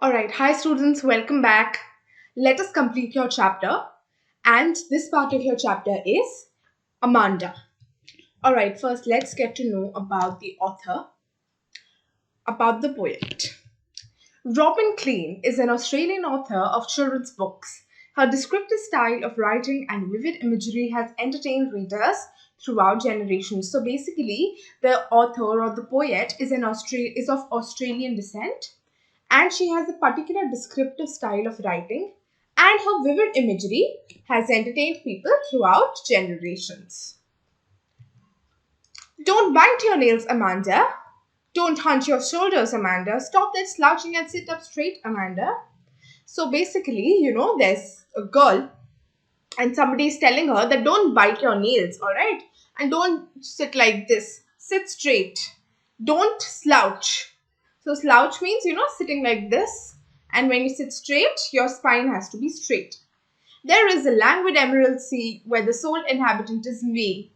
Alright, hi students, welcome back. Let us complete your chapter. And this part of your chapter is Amanda. Alright, first let's get to know about the author, about the poet. Robin Klein is an Australian author of children's books. Her descriptive style of writing and vivid imagery has entertained readers throughout generations. So basically, the author or the poet is of Australian descent, and she has a particular descriptive style of writing, and her vivid imagery has entertained people throughout generations. Don't bite your nails, Amanda. Don't hunch your shoulders, Amanda. Stop that slouching and sit up straight, Amanda. So basically, there's a girl and somebody is telling her that don't bite your nails, all right? And don't sit like this. Sit straight. Don't slouch. So slouch means, sitting like this. And when you sit straight, your spine has to be straight. There is a languid emerald sea where the sole inhabitant is me,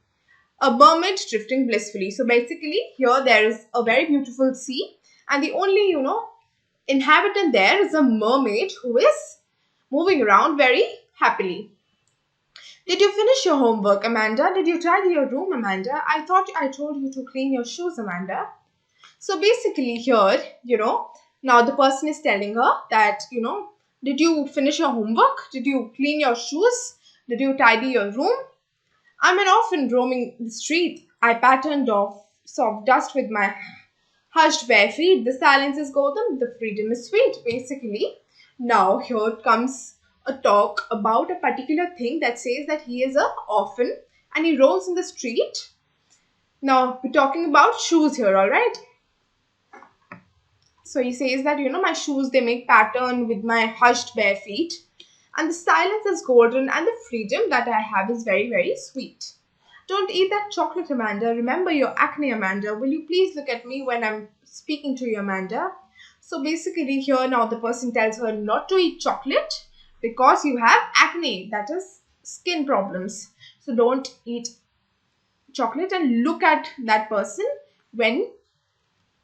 a mermaid drifting blissfully. So basically, here there is a very beautiful sea, and the only, inhabitant there is a mermaid who is moving around very happily. Did you finish your homework, Amanda? Did you tidy your room, Amanda? I thought I told you to clean your shoes, Amanda. So basically, here, now the person is telling her that, did you finish your homework? Did you clean your shoes? Did you tidy your room? I'm an orphan roaming the street. I patterned off soft dust with my hushed bare feet. The silence is golden, the freedom is sweet. Basically, now here comes a talk about a particular thing that says that he is an orphan and he roams in the street. Now, we're talking about shoes here, alright? So he says that, my shoes, they make pattern with my hushed bare feet. And the silence is golden and the freedom that I have is very, very sweet. Don't eat that chocolate, Amanda. Remember your acne, Amanda. Will you please look at me when I'm speaking to you, Amanda? So basically here now the person tells her not to eat chocolate because you have acne, that is skin problems. So don't eat chocolate and look at that person when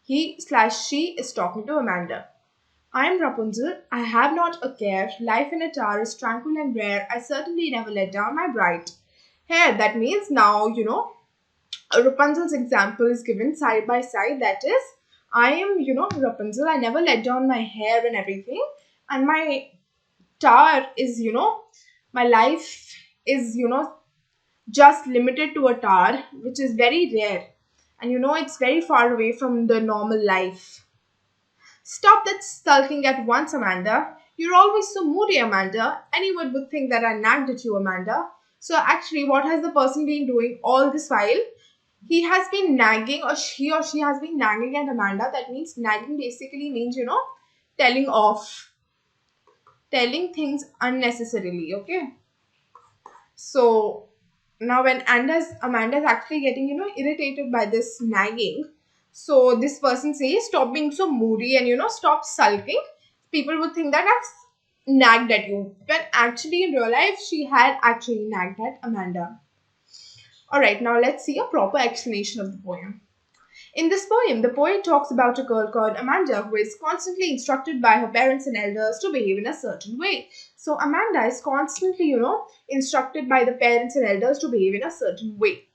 he/she is talking to Amanda. I am Rapunzel. I have not a care. Life in a tower is tranquil and rare. I certainly never let down my bright hair. That means now, Rapunzel's example is given side by side. That is, I am, Rapunzel. I never let down my hair and everything. And my tower is, my life is, just limited to a tower, which is very rare. And, it's very far away from the normal life. Stop that sulking at once, Amanda. You're always so moody, Amanda. Anyone would think that I nagged at you, Amanda. So actually, what has the person been doing all this while? He has been nagging, or he or she has been nagging at Amanda. That means nagging basically means, telling off, telling things unnecessarily, okay? So now when Amanda's actually getting, irritated by this nagging, so this person says, stop being so moody and, stop sulking. People would think that I've nagged at you. But actually, in real life, she had actually nagged at Amanda. Alright, now let's see a proper explanation of the poem. In this poem, the poet talks about a girl called Amanda who is constantly instructed by her parents and elders to behave in a certain way. So Amanda is constantly, instructed by the parents and elders to behave in a certain way.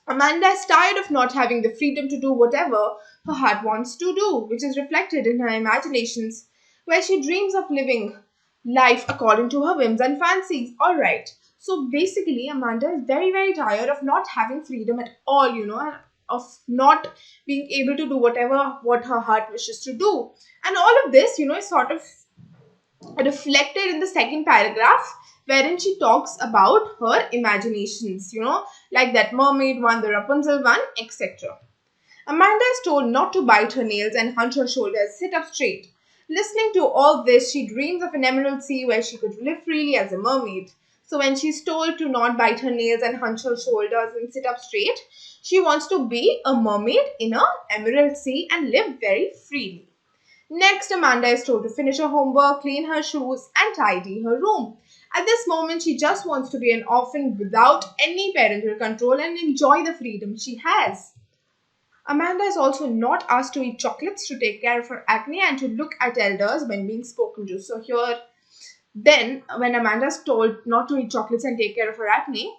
Amanda is tired of not having the freedom to do whatever her heart wants to do, which is reflected in her imaginations, where she dreams of living life according to her whims and fancies. Alright, so basically, Amanda is very, very tired of not having freedom at all, and of not being able to do what her heart wishes to do. And all of this, is sort of reflected in the second paragraph wherein she talks about her imaginations, like that mermaid one, the Rapunzel one, etc. Amanda is told not to bite her nails and hunch her shoulders, sit up straight. Listening to all this, she dreams of an emerald sea where she could live freely as a mermaid. So when she's told to not bite her nails and hunch her shoulders and sit up straight, she wants to be a mermaid in an emerald sea and live very freely. Next, Amanda is told to finish her homework, clean her shoes, and tidy her room. At this moment, she just wants to be an orphan without any parental control and enjoy the freedom she has. Amanda is also not asked to eat chocolates, to take care of her acne, and to look at elders when being spoken to. So here, then, when Amanda's told not to eat chocolates and take care of her acne,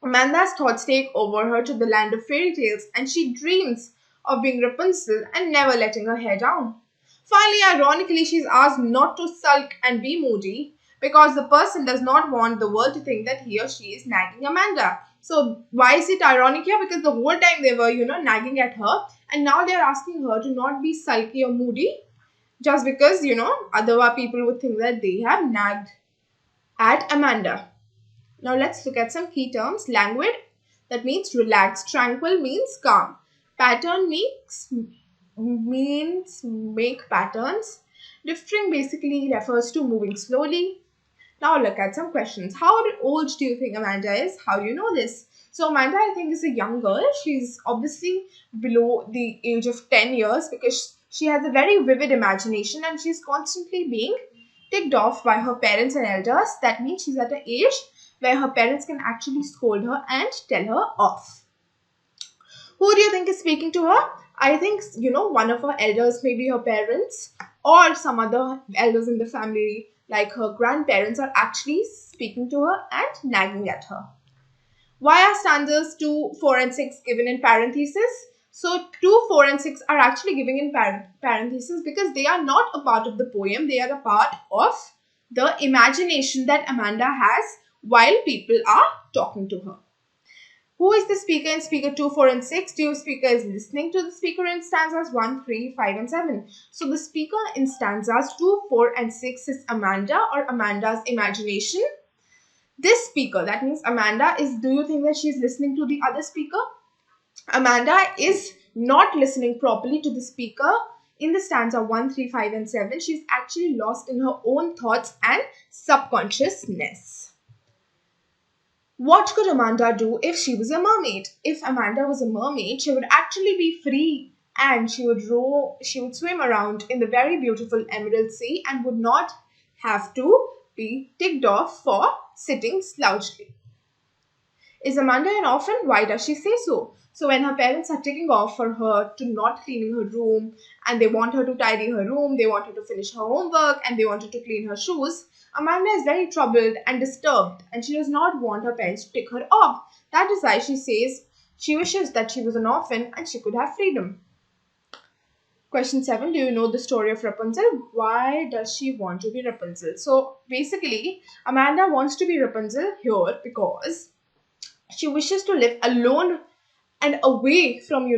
Amanda's thoughts take over her to the land of fairy tales, and she dreams of being Rapunzel and never letting her hair down. Finally, ironically, she's asked not to sulk and be moody because the person does not want the world to think that he or she is nagging Amanda. So, why is it ironic here? Because the whole time they were, nagging at her, and now they're asking her to not be sulky or moody just because, other people would think that they have nagged at Amanda. Now let's look at some key terms. Languid, that means relaxed. Tranquil means calm. Pattern means make patterns. Drifting basically refers to moving slowly. Now look at some questions. How old do you think Amanda is? How do you know this? So Amanda, I think, is a young girl. She's obviously below the age of 10 years because she has a very vivid imagination and she's constantly being ticked off by her parents and elders. That means she's at an age where her parents can actually scold her and tell her off. Who do you think is speaking to her? I think, one of her elders, maybe her parents, or some other elders in the family, like her grandparents, are actually speaking to her and nagging at her. Why are stanzas 2, 4, and 6 given in parentheses? So 2, 4, and 6 are actually given in parentheses because they are not a part of the poem. They are a part of the imagination that Amanda has while people are talking to her. Who is the speaker in speaker 2, 4, and 6? The speaker is listening to the speaker in stanzas 1, 3, 5, and 7. So the speaker in stanzas 2, 4, and 6 is Amanda or Amanda's imagination. This speaker, that means Amanda, do you think that she is listening to the other speaker? Amanda is not listening properly to the speaker in the stanza 1, 3, 5, and 7. She's actually lost in her own thoughts and subconsciousness. What could Amanda do if she was a mermaid? If Amanda was a mermaid, she would actually be free and she would swim around in the very beautiful Emerald Sea and would not have to be ticked off for sitting slouchly. Is Amanda an orphan? Why does she say so? So when her parents are ticking off for her to not cleaning her room and they want her to tidy her room, they want her to finish her homework and they want her to clean her shoes, Amanda is very troubled and disturbed and she does not want her parents to tick her off. That is why she says she wishes that she was an orphan and she could have freedom. Question 7. Do you know the story of Rapunzel? Why does she want to be Rapunzel? So basically, Amanda wants to be Rapunzel here because she wishes to live alone and away from,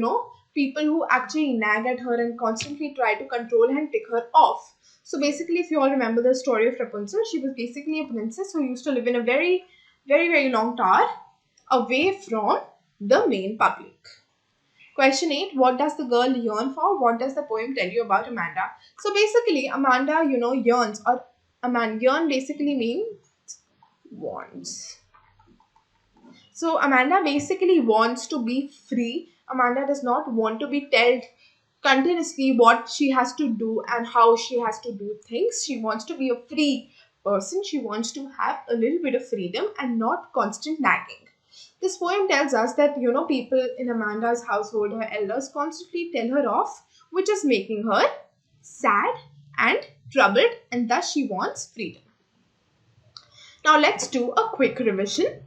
people who actually nag at her and constantly try to control and tick her off. So basically, if you all remember the story of Rapunzel, she was basically a princess who used to live in a very, very, very long tower away from the main public. Question 8. What does the girl yearn for? What does the poem tell you about Amanda? So basically, Amanda, yearns, or yearn basically means wants. So Amanda basically wants to be free. Amanda does not want to be told continuously what she has to do and how she has to do things. She wants to be a free person. She wants to have a little bit of freedom and not constant nagging. This poem tells us that, people in Amanda's household, her elders, constantly tell her off, which is making her sad and troubled, and thus she wants freedom. Now let's do a quick revision.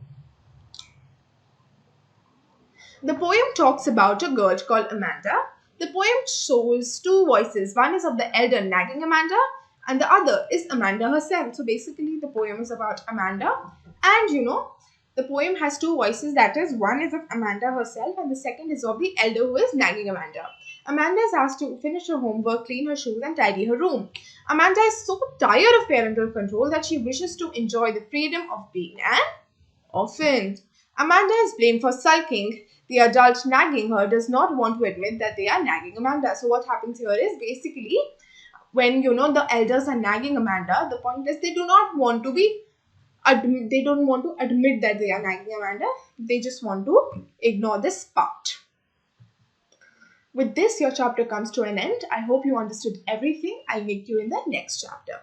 The poem talks about a girl called Amanda. The poem shows two voices. One is of the elder nagging Amanda and the other is Amanda herself. So basically the poem is about Amanda and the poem has two voices, that is, one is of Amanda herself and the second is of the elder who is nagging Amanda. Amanda is asked to finish her homework, clean her shoes and tidy her room. Amanda is so tired of parental control that she wishes to enjoy the freedom of being an orphan. Amanda is blamed for sulking. The adult nagging her does not want to admit that they are nagging Amanda. So what happens here is basically when the elders are nagging Amanda, the point is they do not want to admit that they are nagging Amanda. They just want to ignore this part. With this, your chapter comes to an end. I hope you understood everything. I'll meet you in the next chapter.